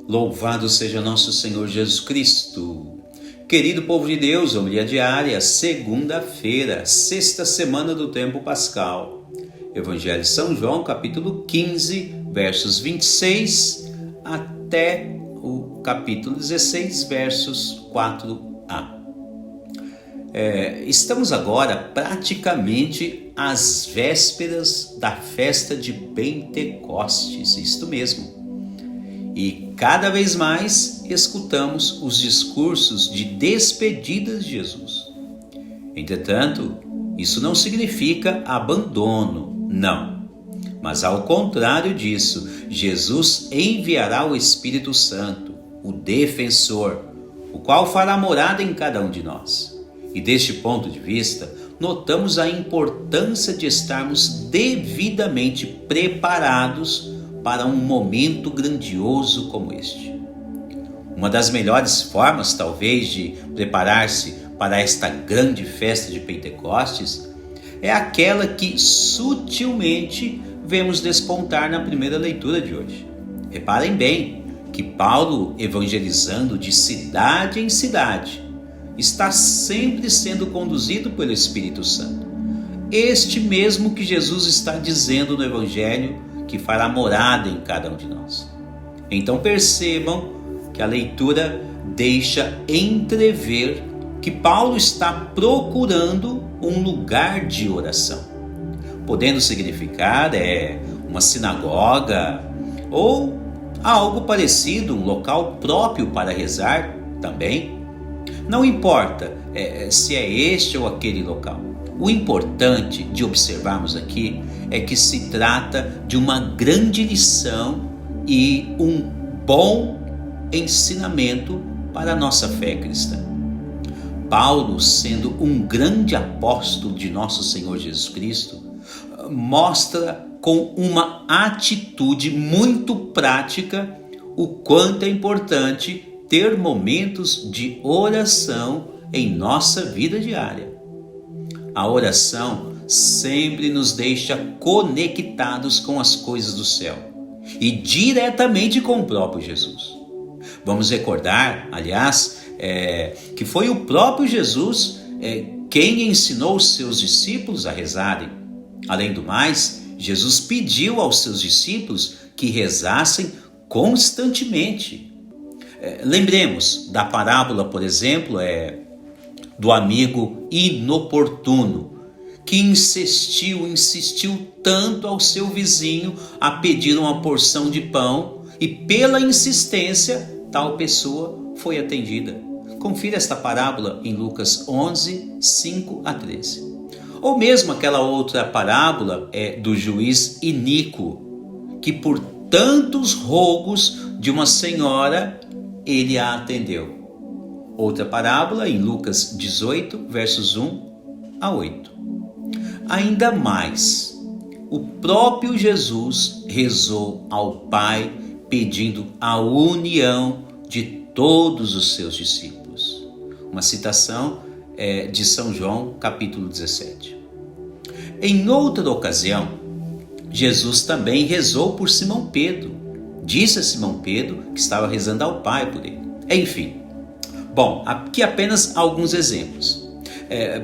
Louvado seja nosso Senhor Jesus Cristo. Querido povo de Deus, homilia diária, segunda-feira, sexta semana do tempo pascal. Evangelho de São João, capítulo 15, versos 26 até o capítulo 16, versos 4a. Estamos agora praticamente às vésperas da festa de Pentecostes, isto mesmo. E cada vez mais escutamos os discursos de despedidas de Jesus. Entretanto, isso não significa abandono, não. Mas ao contrário disso, Jesus enviará o Espírito Santo, o defensor, o qual fará morada em cada um de nós. E deste ponto de vista, notamos a importância de estarmos devidamente preparados para um momento grandioso como este. Uma das melhores formas, talvez, de preparar-se para esta grande festa de Pentecostes é aquela que sutilmente vemos despontar na primeira leitura de hoje. Reparem bem que Paulo, evangelizando de cidade em cidade, está sempre sendo conduzido pelo Espírito Santo. Este mesmo que Jesus está dizendo no Evangelho que fará morada em cada um de nós. Então percebam que a leitura deixa entrever que Paulo está procurando um lugar de oração, podendo significar uma sinagoga ou algo parecido, um local próprio para rezar também. Não importa se é este ou aquele local. O importante de observarmos aqui é que se trata de uma grande lição e um bom ensinamento para a nossa fé cristã. Paulo, sendo um grande apóstolo de nosso Senhor Jesus Cristo, mostra com uma atitude muito prática o quanto é importante ter momentos de oração em nossa vida diária. A oração sempre nos deixa conectados com as coisas do céu e diretamente com o próprio Jesus. Vamos recordar, aliás, que foi o próprio Jesus quem ensinou os seus discípulos a rezarem. Além do mais, Jesus pediu aos seus discípulos que rezassem constantemente. Lembremos da parábola, por exemplo, do amigo inoportuno, que insistiu tanto ao seu vizinho a pedir uma porção de pão e pela insistência tal pessoa foi atendida. Confira esta parábola em Lucas 11, 5 a 13. Ou mesmo aquela outra parábola do juiz iníquo, que por tantos rogos de uma senhora ele a atendeu. Outra parábola em Lucas 18, versos 1 a 8. Ainda mais, o próprio Jesus rezou ao Pai pedindo a união de todos os seus discípulos. Uma citação de São João, capítulo 17. Em outra ocasião, Jesus também rezou por Simão Pedro. Disse a Simão Pedro que estava rezando ao Pai por ele. Enfim. Bom, aqui apenas alguns exemplos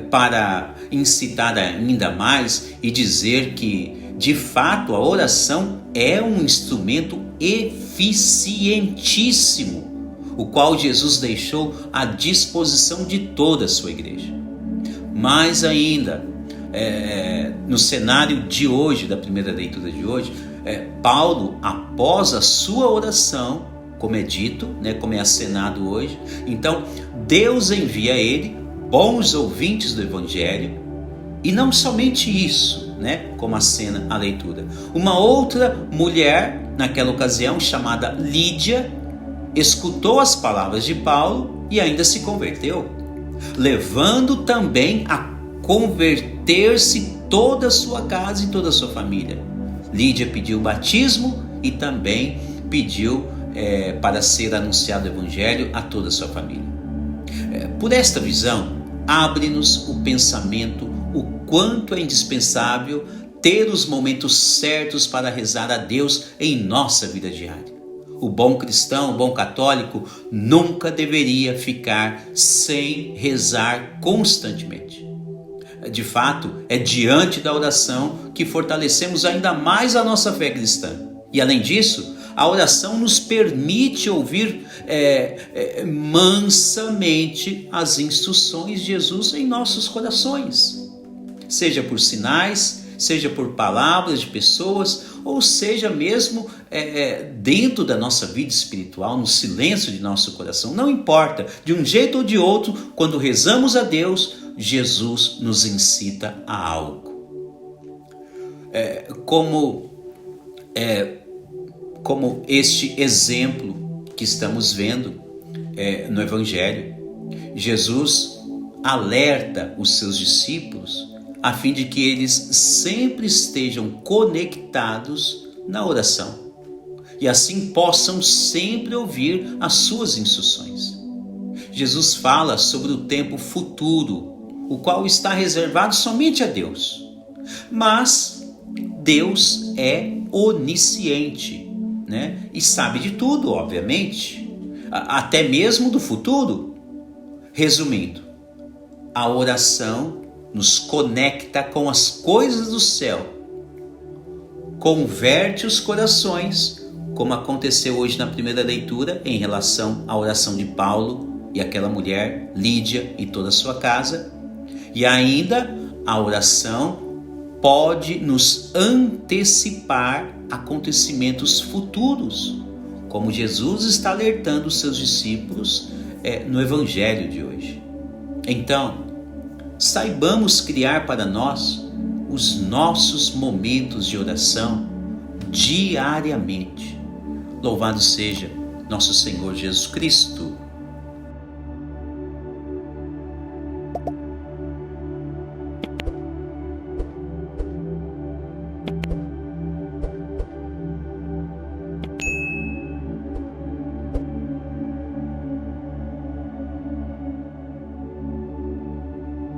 para incitar ainda mais e dizer que, de fato, a oração é um instrumento eficientíssimo, o qual Jesus deixou à disposição de toda a sua igreja. Mais ainda, no cenário de hoje, da primeira leitura de hoje, Paulo, após a sua oração, como é dito, como é acenado hoje, então Deus envia a ele bons ouvintes do Evangelho, e não somente isso, como acena a leitura. Uma outra mulher, naquela ocasião, chamada Lídia, escutou as palavras de Paulo e ainda se converteu, levando também a converter-se toda a sua casa e toda a sua família. Lídia pediu batismo e também pediu para ser anunciado o Evangelho a toda a sua família. Por esta visão, abre-nos o pensamento o quanto é indispensável ter os momentos certos para rezar a Deus em nossa vida diária. O bom cristão, o bom católico, nunca deveria ficar sem rezar constantemente. De fato, é diante da oração que fortalecemos ainda mais a nossa fé cristã. E além disso, a oração nos permite ouvir mansamente as instruções de Jesus em nossos corações. Seja por sinais, seja por palavras de pessoas, ou seja mesmo dentro da nossa vida espiritual, no silêncio de nosso coração. Não importa, de um jeito ou de outro, quando rezamos a Deus, Jesus nos incita a algo. Como este exemplo que estamos vendo no Evangelho, Jesus alerta os seus discípulos a fim de que eles sempre estejam conectados na oração e assim possam sempre ouvir as suas instruções. Jesus fala sobre o tempo futuro, o qual está reservado somente a Deus. Mas Deus é onisciente, né? E sabe de tudo, obviamente, até mesmo do futuro. Resumindo, a oração nos conecta com as coisas do céu, converte os corações, como aconteceu hoje na primeira leitura em relação à oração de Paulo e aquela mulher, Lídia, e toda a sua casa. E ainda a oração pode nos antecipar acontecimentos futuros, como Jesus está alertando os seus discípulos no Evangelho de hoje. Então, saibamos criar para nós os nossos momentos de oração diariamente. Louvado seja nosso Senhor Jesus Cristo.